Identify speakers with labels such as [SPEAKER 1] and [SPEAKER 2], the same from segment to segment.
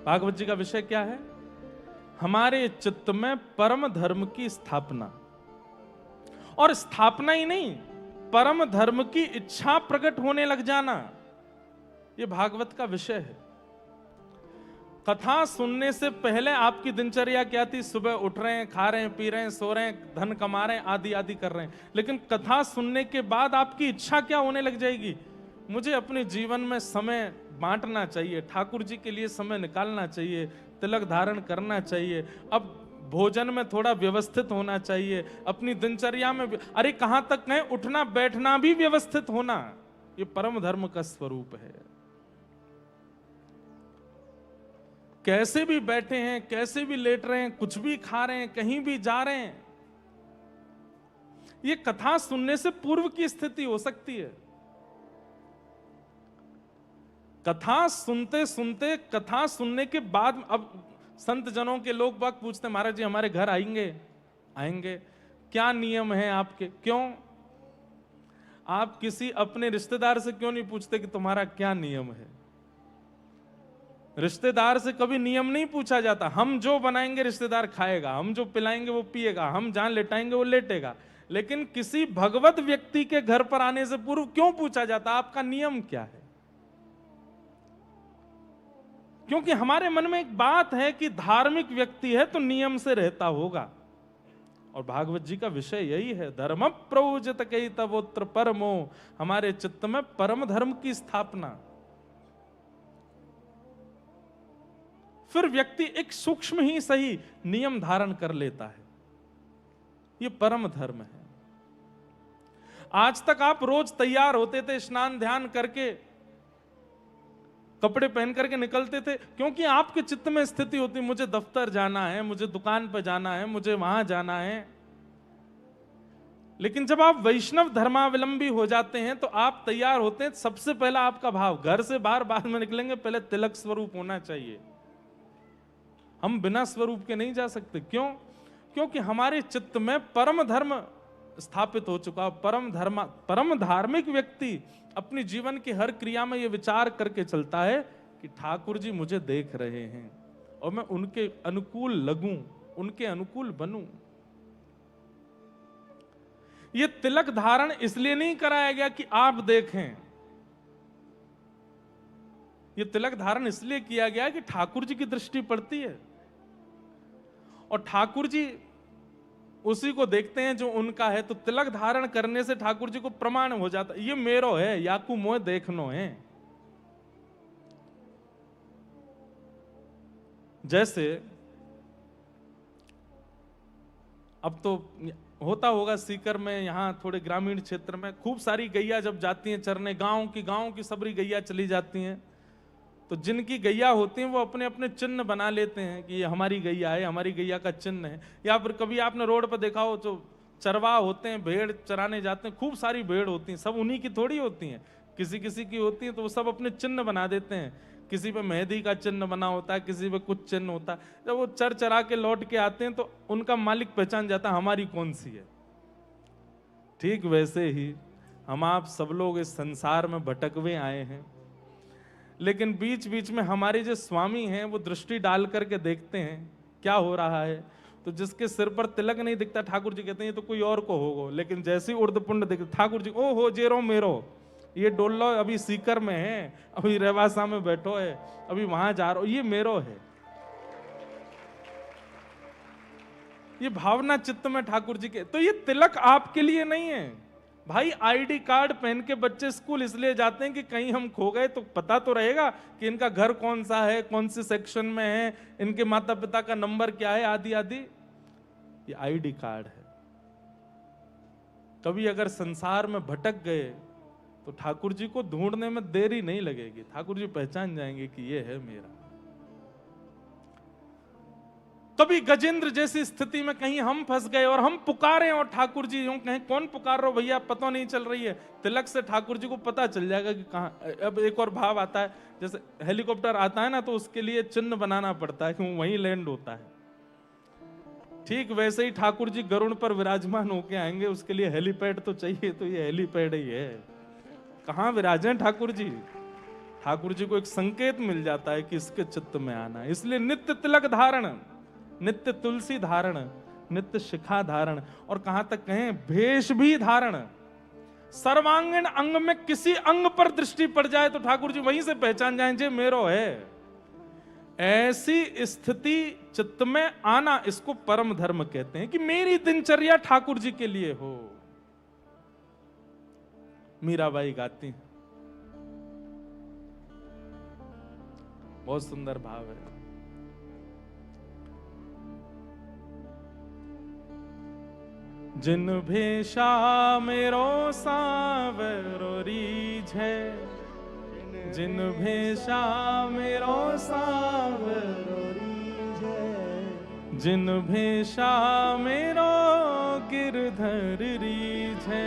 [SPEAKER 1] भागवत जी का विषय क्या है? हमारे चित्त में परम धर्म की स्थापना, और स्थापना ही नहीं, परम धर्म की इच्छा प्रकट होने लग जाना, यह भागवत का विषय है। कथा सुनने से पहले आपकी दिनचर्या क्या थी? सुबह उठ रहे हैं, खा रहे हैं, पी रहे हैं, सो रहे हैं, धन कमा रहे हैं, आदि आदि कर रहे हैं। लेकिन कथा सुनने के बाद आपकी इच्छा क्या होने लग जाएगी? मुझे अपने जीवन में समय बांटना चाहिए, ठाकुर जी के लिए समय निकालना चाहिए, तिलक धारण करना चाहिए, अब भोजन में थोड़ा व्यवस्थित होना चाहिए, अपनी दिनचर्या में अरे कहां तक कहें, उठना बैठना भी व्यवस्थित होना, ये परम धर्म का स्वरूप है। कैसे भी बैठे हैं, कैसे भी लेट रहे हैं, कुछ भी खा रहे हैं, कहीं भी जा रहे हैं, ये कथा सुनने से पूर्व की स्थिति हो सकती है। कथा सुनते सुनते, कथा सुनने के बाद, अब संत जनों के लोग बाग पूछते, महाराज जी हमारे घर आएंगे? आएंगे। क्या नियम है आपके? क्यों? आप किसी अपने रिश्तेदार से क्यों नहीं पूछते कि तुम्हारा क्या नियम है? रिश्तेदार से कभी नियम नहीं पूछा जाता। हम जो बनाएंगे रिश्तेदार खाएगा, हम जो पिलाएंगे वो पिएगा, हम जहां लेटाएंगे वो लेटेगा। लेकिन किसी भगवत व्यक्ति के घर पर आने से पूर्व क्यों पूछा जाता आपका नियम क्या है? क्योंकि हमारे मन में एक बात है कि धार्मिक व्यक्ति है तो नियम से रहता होगा, और भागवत जी का विषय यही है, धर्म प्रयोजित कई तवोत्र परमो, हमारे चित्त में परम धर्म की स्थापना। फिर व्यक्ति एक सूक्ष्म ही सही नियम धारण कर लेता है, यह परम धर्म है। आज तक आप रोज तैयार होते थे, स्नान ध्यान करके, कपड़े पहन करके निकलते थे, क्योंकि आपके चित्त में स्थिति होती, मुझे दफ्तर जाना है, मुझे दुकान पर जाना है, मुझे वहां जाना है। लेकिन जब आप वैष्णव धर्मावलंबी हो जाते हैं तो आप तैयार होते हैं, सबसे पहला आपका भाव, घर से बाहर बाद में निकलेंगे, पहले तिलक स्वरूप होना चाहिए। हम बिना स्वरूप के नहीं जा सकते। क्यों? क्योंकि हमारे चित्त में परम धर्म स्थापित हो चुका। परम धार्मिक व्यक्ति अपनी जीवन की हर क्रिया में यह विचार करके चलता है कि ठाकुर जी मुझे देख रहे हैं और मैं उनके अनुकूल लगूं, उनके अनुकूल बनूं। यह तिलक धारण इसलिए नहीं कराया गया कि आप देखें, यह तिलक धारण इसलिए किया गया कि ठाकुर जी की दृष्टि पड़ती है, और ठाकुर जी उसी को देखते हैं जो उनका है। तो तिलक धारण करने से ठाकुर जी को प्रमाण हो जाता, ये मेरो है, याकू मोह देखनो है। जैसे अब तो होता होगा सीकर में, यहां थोड़े ग्रामीण क्षेत्र में खूब सारी गैया जब जाती हैं चरने, गांव की सबरी गैया चली जाती हैं, तो जिनकी गैया होती हैं वो अपने अपने चिन्ह बना लेते हैं कि ये हमारी गैया है, हमारी गैया का चिन्ह है। या फिर कभी आपने रोड पर देखा हो, जो चरवाह होते हैं, भेड़ चराने जाते हैं, खूब सारी भेड़ होती हैं, सब उन्हीं की थोड़ी होती हैं, किसी किसी की होती हैं, तो वो सब अपने चिन्ह बना देते हैं। किसी पे मेहंदी का चिन्ह बना होता है, किसी पे कुछ चिन्ह होता है। जब वो चरा के लौट के आते हैं तो उनका मालिक पहचान जाता है हमारी कौन सी है। ठीक वैसे ही हम आप सब लोग इस संसार में भटकवे आए हैं, लेकिन बीच बीच में हमारे जो स्वामी हैं वो दृष्टि डाल करके देखते हैं क्या हो रहा है। तो जिसके सिर पर तिलक नहीं दिखता, ठाकुर जी कहते हैं ये तो कोई और को होगा, लेकिन जैसे ही उर्दपुंड दिखता, ठाकुर जी ओ हो जेरो मेरो, ये डोलो अभी सीकर में है, अभी रेवासा में बैठो है, अभी वहां जा रहा हो, ये मेरो है। ये भावना चित्त में ठाकुर जी के। तो ये तिलक आपके लिए नहीं है भाई। आईडी कार्ड पहन के बच्चे स्कूल इसलिए जाते हैं कि कहीं हम खो गए तो पता तो रहेगा कि इनका घर कौन सा है, कौन से सेक्शन में है, इनके माता पिता का नंबर क्या है, आदि आदि। ये आईडी कार्ड है। कभी अगर संसार में भटक गए तो ठाकुर जी को ढूंढने में देरी नहीं लगेगी, ठाकुर जी पहचान जाएंगे कि ये है मेरा। कभी गजेंद्र जैसी स्थिति में कहीं हम फंस गए और हम पुकारें और ठाकुर जी यूं कहें, कौन पुकार रहे हो भैया, पता नहीं चल रही है, तिलक से ठाकुर जी को पता चल जाएगा कि कहां। अब एक और भाव आता है, जैसे हेलीकॉप्टर आता है ना, तो उसके लिए चिन्ह बनाना पड़ता है कि वो वहीं लैंड होता है। ठीक वैसे ही ठाकुर जी गरुड़ पर विराजमान होके आएंगे, उसके लिए हेलीपैड तो चाहिए, तो ये हेलीपैड ही है। कहां विराजे ठाकुर जी? ठाकुर जी को एक संकेत मिल जाता है कि इसके चित्त में आना है। इसलिए नित्य तिलक धारण, नित्य तुलसी धारण, नित्य शिखा धारण, और कहां तक कहें भेष भी धारण। सर्वांगीण अंग में किसी अंग पर दृष्टि पड़ जाए तो ठाकुर जी वहीं से पहचान जाएं जे मेरो है। ऐसी स्थिति चित्त में आना, इसको परम धर्म कहते हैं कि मेरी दिनचर्या ठाकुर जी के लिए हो। मीराबाई गाती, बहुत सुंदर भाव है। जिन भेषा मेरो सावरो रीझे, जिन भेषा मेरो सावरो रीझे, जिन भेषा मेरो गिरधर रीझे,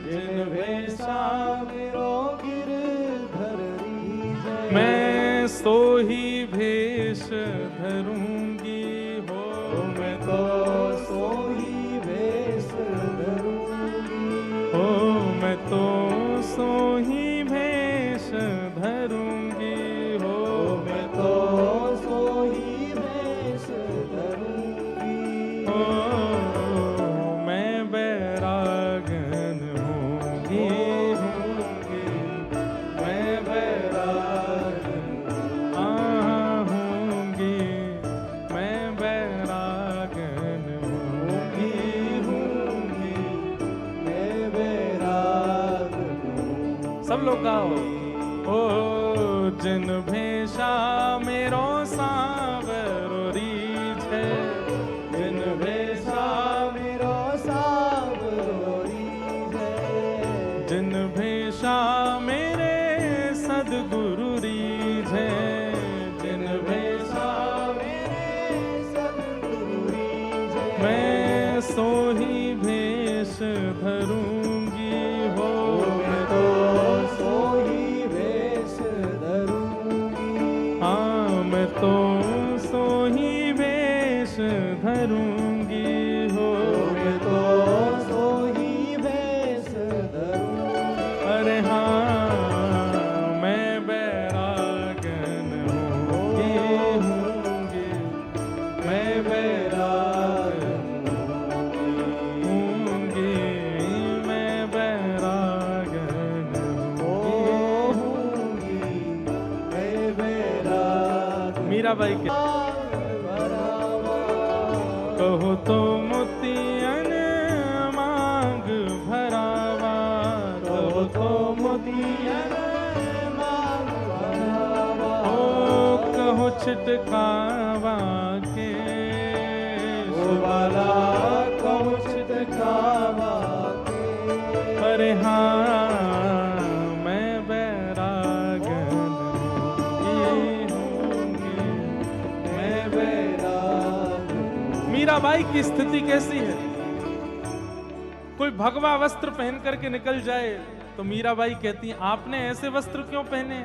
[SPEAKER 1] जिन भेषा मेरो गिरधर रीझे, मैं सो ही भेष धरूंगी हो, मैं तो सो ही भेष धरूंगी हो, मैं तो सो ही भेष धरूंगी हो, मैं तो सो ही भेष धरूंगी हो, मैं बैरागन होंगी, मैं बैरागन होंगी, मैं बैरागन होंगी, मैं बैरागन। सब लोग गाओ। ओ जिन भेषा मेरो सावरो रीझे, जिन भेषा मेरो सावरो रीझे, जिन भेषा मेरे सद्गुरु रीझे, जिन भेषा मेरे सद्गुरु रीझे, मैं सो ही भेष धरूंगी हो, मैं तो सो ही भेष धरूंगी, हाँ मैं तो सो ही भेष धरूंगी हो, मैं तो सो ही भेष धरूंगी। अरे हाँ मैं बैरागन होंगी, मैं बैरागन होंगी, मैं बैरागन होंगी, मैं बैरागन। मीराबाई के कहो तो मोतियन मांग भरावा, कहो तो मोतियन मांग भरावा, ओ कहो छिटकावा के वाला, कहो छिटकावा के। अरे हाँ मैं बैरागन होंगी, मैं बैरागन। मीराबाई की स्थिति कैसी है? कोई भगवा वस्त्र पहन करके निकल जाए तो मीराबाई कहती हैं आपने ऐसे वस्त्र क्यों पहने?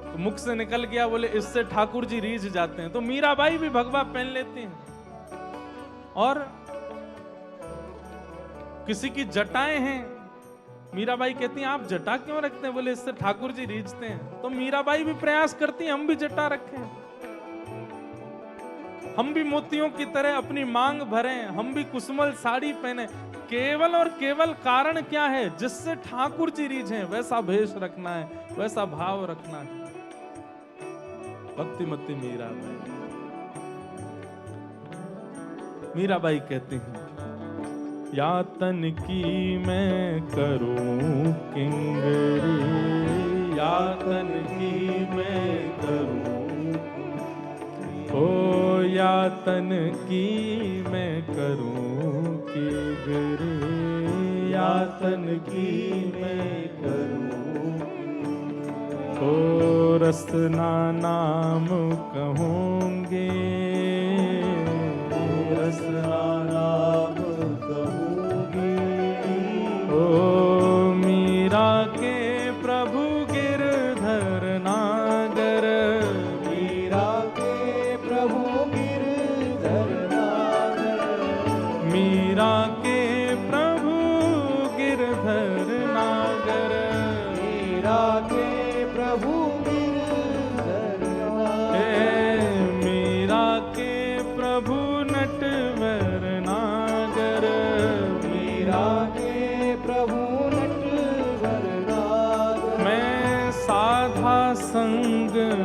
[SPEAKER 1] तो मुख से निकल गया, बोले इससे ठाकुर जी रीझ जाते हैं। तो मीराबाई भी भगवा पहन लेती हैं। और किसी की जटाएं हैं, मीराबाई कहती हैं आप जटा क्यों रखते हैं? बोले इससे ठाकुर जी रीझते हैं। तो मीराबाई भी प्रयास करती हैं हम भी जटा रखें, हम भी मोतियों की तरह अपनी मांग भरें, हम भी कुसुमल साड़ी पहने। केवल और केवल कारण क्या है? जिससे ठाकुर जी रीझें वैसा भेष रखना है, वैसा भाव रखना है। भक्तिमती मीराबाई। मीराबाई कहती हैं यातन की मैं करूं किंगरी, यातन की मैं करूं, ओ यातन की मैं करूं किंगरी, यातन की मैं करूं, ओ रसना नाम कहूंगे, रसना नाम कहूंगी, ओ मीरा के प्रभु गिरधर नागर, मीरा के प्रभु गिरधर नागर, मीरा के प्रभु गिरधर नागर, मीरा के प्रभु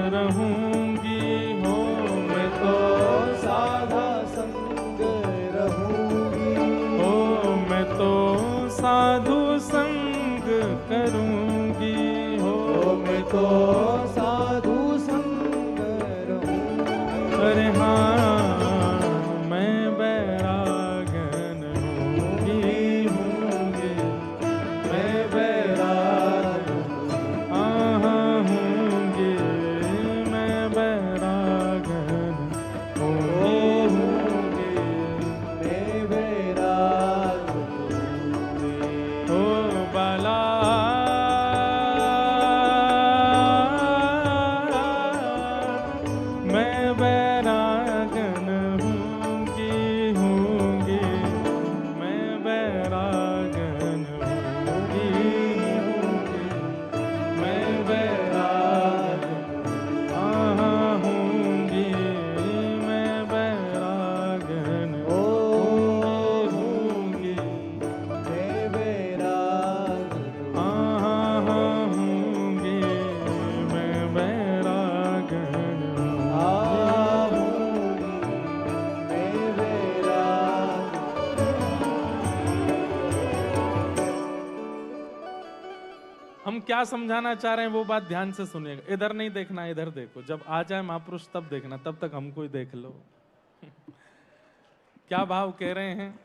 [SPEAKER 1] रहूंगी हो,
[SPEAKER 2] मैं तो साधा संग रहूंगी
[SPEAKER 1] हो मैं तो साधु संग करूंगी हो,
[SPEAKER 2] मैं तो साधु संग रहूंगी।
[SPEAKER 1] अरे हाँ मैं बैरागन होंगी,
[SPEAKER 2] मैं बैरागन
[SPEAKER 1] होंगी, मैं बैरागन होंगी,
[SPEAKER 2] मैं बैरागन
[SPEAKER 1] हो बाला मैं बैरागन होंगी, मैं बैरागन होंगी, मैं बैरागन होंगी, मैं बैरागन होंगी,
[SPEAKER 2] मैं बैरागन
[SPEAKER 1] होंगी, मैं बैरागन हम क्या समझाना चाह रहे हैं वो बात ध्यान से सुनिएगा। इधर नहीं देखना, इधर देखो। जब आ जाए महापुरुष तब देखना, तब तक हमको ही देख लो। क्या भाव कह रहे हैं?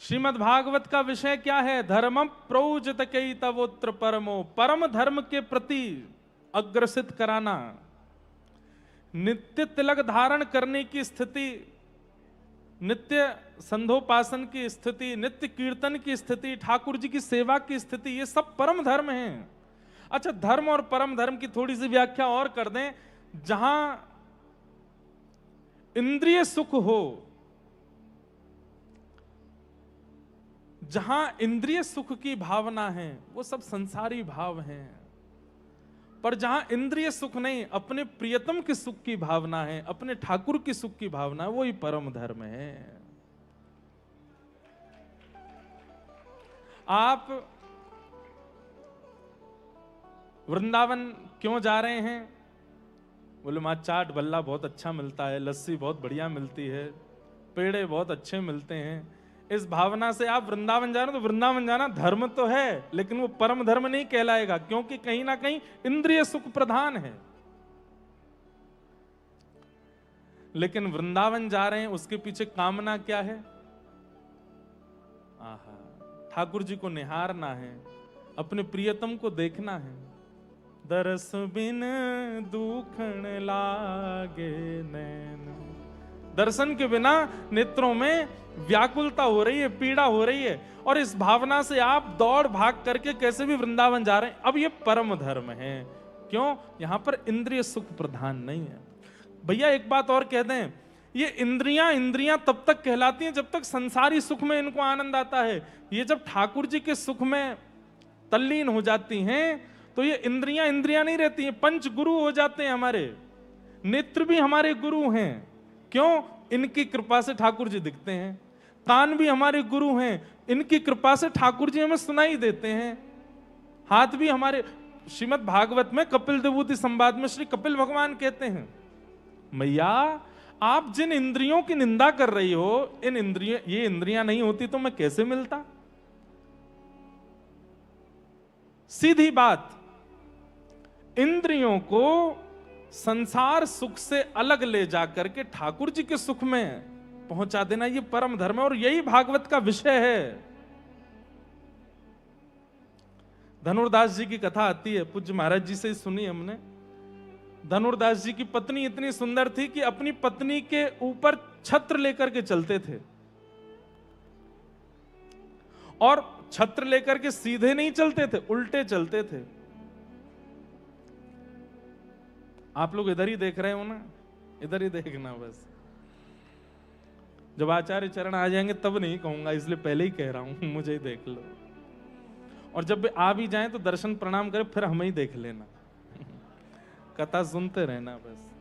[SPEAKER 1] श्रीमद् भागवत का विषय क्या है? धर्मम प्रौजत कई तवोत्र परमो, परम धर्म के प्रति अग्रसित कराना, नित्य तिलक धारण करने की स्थिति, नित्य संध्योपासन की स्थिति, नित्य कीर्तन की स्थिति, ठाकुर जी की सेवा की स्थिति, ये सब परम धर्म हैं। अच्छा, धर्म और परम धर्म की थोड़ी सी व्याख्या और कर दें। जहां इंद्रिय सुख हो, जहां इंद्रिय सुख की भावना है, वो सब संसारी भाव हैं। पर जहां इंद्रिय सुख नहीं, अपने प्रियतम के सुख की भावना है, अपने ठाकुर की सुख की भावना है, वही परम धर्म है। आप वृंदावन क्यों जा रहे हैं? बोले मां चाट बल्ला बहुत अच्छा मिलता है, लस्सी बहुत बढ़िया मिलती है, पेड़े बहुत अच्छे मिलते हैं। इस भावना से आप वृंदावन जा रहे हो, तो वृंदावन जाना धर्म तो है, लेकिन वो परम धर्म नहीं कहलाएगा, क्योंकि कहीं ना कहीं इंद्रिय सुख प्रधान है। लेकिन वृंदावन जा रहे हैं, उसके पीछे कामना क्या है? आहा, ठाकुर जी को निहारना है, अपने प्रियतम को देखना है। दरस बिन दुखण लागे नैन, दर्शन के बिना नेत्रों में व्याकुलता हो रही है, पीड़ा हो रही है, और इस भावना से आप दौड़ भाग करके कैसे भी वृंदावन जा रहे हैं। अब ये परम धर्म है। क्यों? यहां पर इंद्रिय सुख प्रधान नहीं है। भैया एक बात और कह दें, ये इंद्रियां तब तक कहलाती हैं जब तक संसारी सुख में इनको आनंद आता है। ये जब ठाकुर जी के सुख में तल्लीन हो जाती हैं, तो ये इंद्रियां नहीं रहती हैं, पंच गुरु हो जाते हैं हमारे। नेत्र भी हमारे गुरु हैं। क्यों? इनकी कृपा से ठाकुर जी दिखते हैं। कान भी हमारे गुरु हैं, इनकी कृपा से ठाकुर जी हमें सुनाई देते हैं। हाथ भी हमारे, श्रीमद् भागवत में कपिल देवूति संवाद में श्री कपिल भगवान कहते हैं, मैया आप जिन इंद्रियों की निंदा कर रही हो, ये इंद्रियां नहीं होती तो मैं कैसे मिलता? सीधी बात, इंद्रियों को संसार सुख से अलग ले जाकर के ठाकुर जी के सुख में पहुंचा देना, ये परम धर्म है, और यही भागवत का विषय है। धनुर्दास जी की कथा आती है, पूज्य महाराज जी से सुनी हमने। धनुर्दास जी की पत्नी इतनी सुंदर थी कि अपनी पत्नी के ऊपर छत्र लेकर के चलते थे, और छत्र लेकर के सीधे नहीं चलते थे, उल्टे चलते थे। आप लोग इधर ही देख रहे हो ना, इधर ही देखना बस। जब आचार्य चरण आ जाएंगे तब नहीं कहूंगा, इसलिए पहले ही कह रहा हूं, मुझे ही देख लो। और जब आ भी जाएं तो दर्शन प्रणाम करें, फिर हमें ही देख लेना। कथा सुनते रहना बस।